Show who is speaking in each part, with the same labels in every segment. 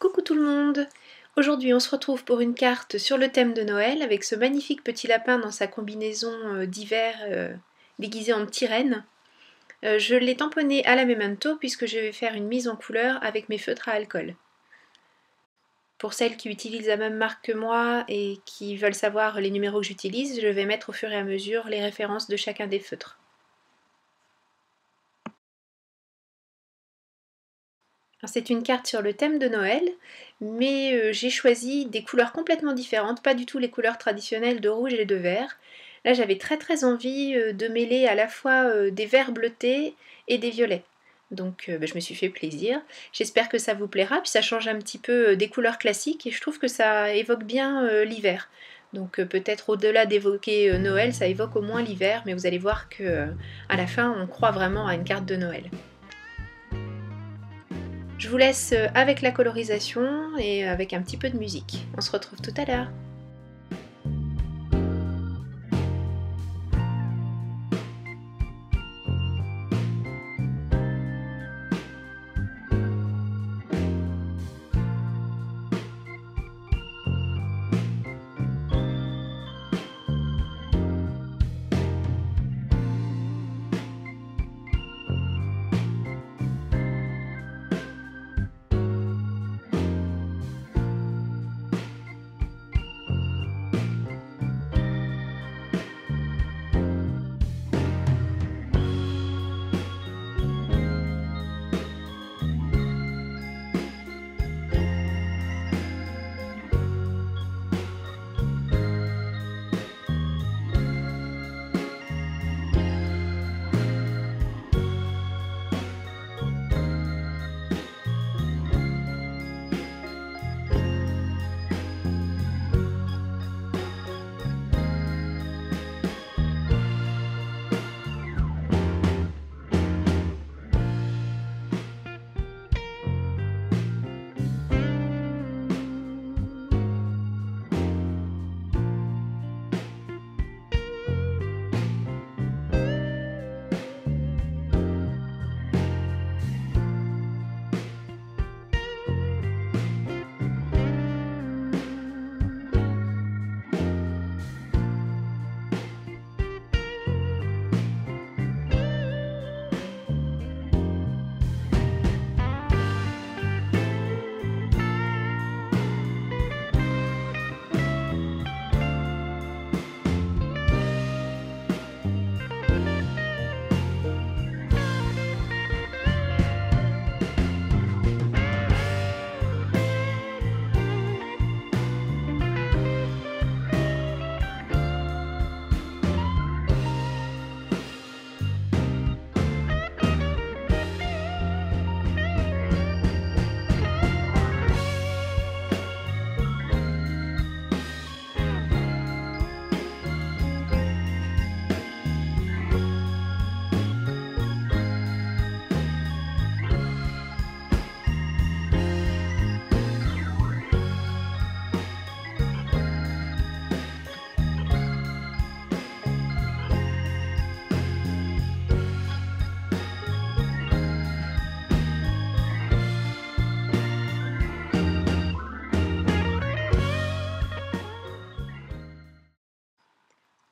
Speaker 1: Coucou tout le monde! Aujourd'hui on se retrouve pour une carte sur le thème de Noël avec ce magnifique petit lapin dans sa combinaison d'hiver déguisé en petit renne. Je l'ai tamponné à la Memento puisque je vais faire une mise en couleur avec mes feutres à alcool. Pour celles qui utilisent la même marque que moi et qui veulent savoir les numéros que j'utilise, je vais mettre au fur et à mesure les références de chacun des feutres. C'est une carte sur le thème de Noël, mais j'ai choisi des couleurs complètement différentes, pas du tout les couleurs traditionnelles de rouge et de vert. Là j'avais très envie de mêler à la fois des verts bleutés et des violets. Donc je me suis fait plaisir. J'espère que ça vous plaira, puis ça change un petit peu des couleurs classiques et je trouve que ça évoque bien l'hiver. Donc peut-être au-delà d'évoquer Noël, ça évoque au moins l'hiver, mais vous allez voir que à la fin on croit vraiment à une carte de Noël. Je vous laisse avec la colorisation et avec un petit peu de musique. On se retrouve tout à l'heure.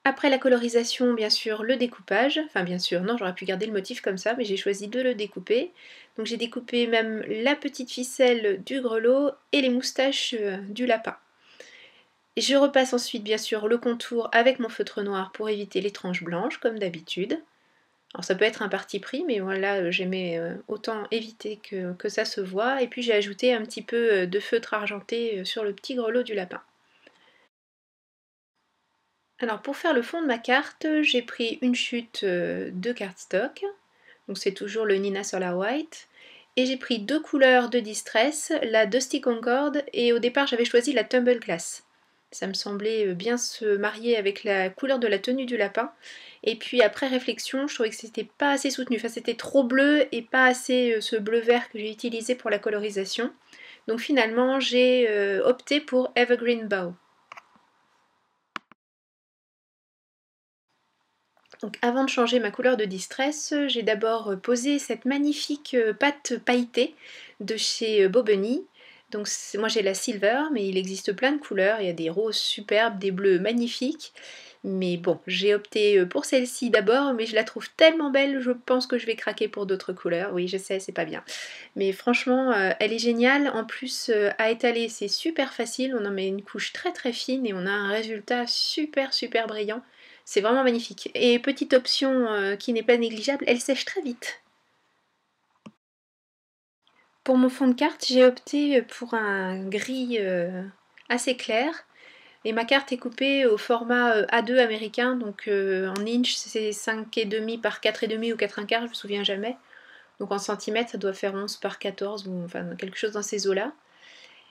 Speaker 1: Après la colorisation, bien sûr, le découpage. Enfin, bien sûr, non, j'aurais pu garder le motif comme ça, mais j'ai choisi de le découper. Donc j'ai découpé même la petite ficelle du grelot et les moustaches du lapin. Et je repasse ensuite, bien sûr, le contour avec mon feutre noir pour éviter les tranches blanches, comme d'habitude. Alors ça peut être un parti pris, mais voilà, j'aimais autant éviter que ça se voit. Et puis j'ai ajouté un petit peu de feutre argenté sur le petit grelot du lapin. Alors pour faire le fond de ma carte, j'ai pris une chute de cardstock, donc c'est toujours le Nina Solar White, et j'ai pris deux couleurs de Distress, la Dusty Concord, et au départ j'avais choisi la Tumble Glass. Ça me semblait bien se marier avec la couleur de la tenue du lapin, et puis après réflexion, je trouvais que c'était pas assez soutenu, enfin c'était trop bleu et pas assez ce bleu vert que j'ai utilisé pour la colorisation. Donc finalement j'ai opté pour Evergreen Bow. Donc avant de changer ma couleur de Distress, j'ai d'abord posé cette magnifique pâte pailletée de chez Bobeny. Donc moi j'ai la silver, mais il existe plein de couleurs, il y a des roses superbes, des bleus magnifiques. Mais bon, j'ai opté pour celle-ci d'abord, mais je la trouve tellement belle, je pense que je vais craquer pour d'autres couleurs. Oui, je sais, c'est pas bien. Mais franchement, elle est géniale. En plus, à étaler, c'est super facile. On en met une couche très très fine et on a un résultat super super brillant. C'est vraiment magnifique. Et petite option qui n'est pas négligeable, elle sèche très vite. Pour mon fond de carte, j'ai opté pour un gris assez clair. Et ma carte est coupée au format A2 américain, donc en inch c'est 5,5 par 4,5 ou 4,1, je me souviens jamais. Donc en centimètres ça doit faire 11 par 14 ou enfin quelque chose dans ces eaux-là.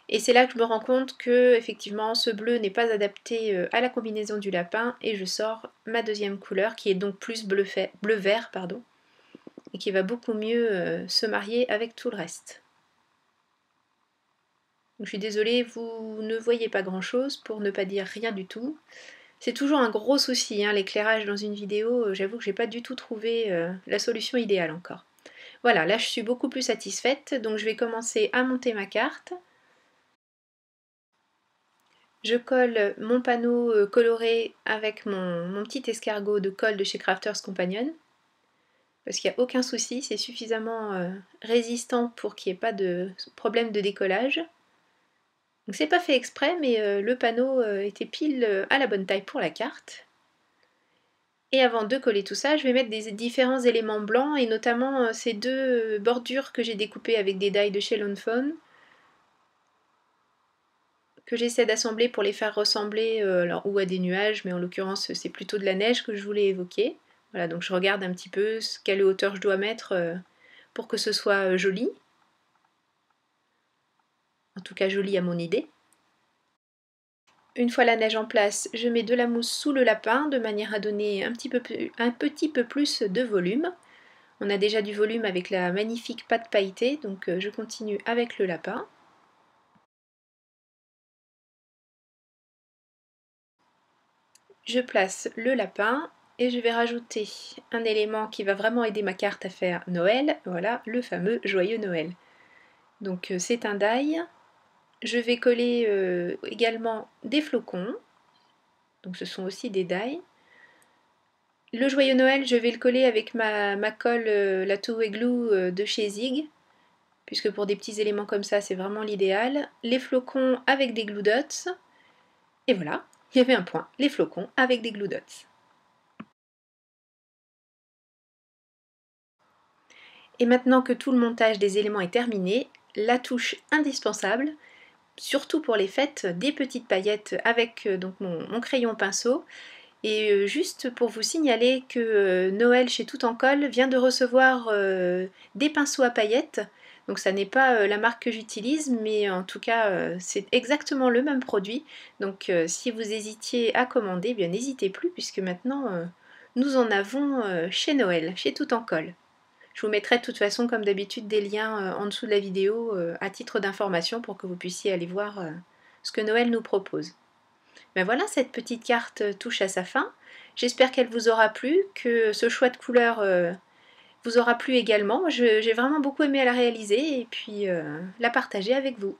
Speaker 1: Et c'est là que je me rends compte que effectivement ce bleu n'est pas adapté à la combinaison du lapin et je sors ma deuxième couleur qui est donc plus bleu-vert pardon, et qui va beaucoup mieux se marier avec tout le reste. Donc, je suis désolée, vous ne voyez pas grand chose pour ne pas dire rien du tout. C'est toujours un gros souci, hein, l'éclairage dans une vidéo, j'avoue que j'ai pas du tout trouvé la solution idéale encore. Voilà, là je suis beaucoup plus satisfaite, donc je vais commencer à monter ma carte. Je colle mon panneau coloré avec mon petit escargot de colle de chez Crafters Companion, parce qu'il n'y a aucun souci, c'est suffisamment résistant pour qu'il n'y ait pas de problème de décollage. Donc c'est pas fait exprès, mais le panneau était pile à la bonne taille pour la carte. Et avant de coller tout ça, je vais mettre des différents éléments blancs, et notamment ces deux bordures que j'ai découpées avec des die de chez Lawn Fawn, que j'essaie d'assembler pour les faire ressembler alors, ou à des nuages, mais en l'occurrence c'est plutôt de la neige que je voulais évoquer. Voilà, donc je regarde un petit peu quelle hauteur je dois mettre pour que ce soit joli. En tout cas joli à mon idée. Une fois la neige en place, je mets de la mousse sous le lapin de manière à donner un petit peu plus de volume. On a déjà du volume avec la magnifique pâte pailletée, donc je continue avec le lapin. Je place le lapin et je vais rajouter un élément qui va vraiment aider ma carte à faire Noël, voilà, le fameux joyeux Noël. Donc c'est un die. Je vais coller également des flocons, donc ce sont aussi des die. Le joyeux Noël, je vais le coller avec ma colle, la Two-Way Glue de chez Zig, puisque pour des petits éléments comme ça, c'est vraiment l'idéal. Les flocons avec des glue dots, et voilà, il y avait un point, les flocons avec des glue dots. Et maintenant que tout le montage des éléments est terminé, la touche indispensable, surtout pour les fêtes, des petites paillettes avec donc mon crayon pinceau. Et juste pour vous signaler que Noël chez Tout en Colle vient de recevoir des pinceaux à paillettes. Donc ça n'est pas la marque que j'utilise, mais en tout cas c'est exactement le même produit. Donc si vous hésitiez à commander, eh bien n'hésitez plus puisque maintenant nous en avons chez Noël, chez Tout en Colle. Je vous mettrai de toute façon comme d'habitude des liens en dessous de la vidéo à titre d'information pour que vous puissiez aller voir ce que Noël nous propose. Ben voilà, cette petite carte touche à sa fin. J'espère qu'elle vous aura plu, que ce choix de couleurs vous aura plu également. J'ai vraiment beaucoup aimé la réaliser et puis la partager avec vous.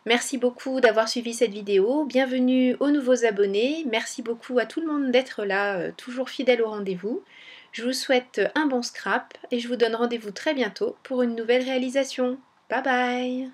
Speaker 1: Merci beaucoup d'avoir suivi cette vidéo. Bienvenue aux nouveaux abonnés. Merci beaucoup à tout le monde d'être là, toujours fidèle au rendez-vous. Je vous souhaite un bon scrap et je vous donne rendez-vous très bientôt pour une nouvelle réalisation. Bye bye!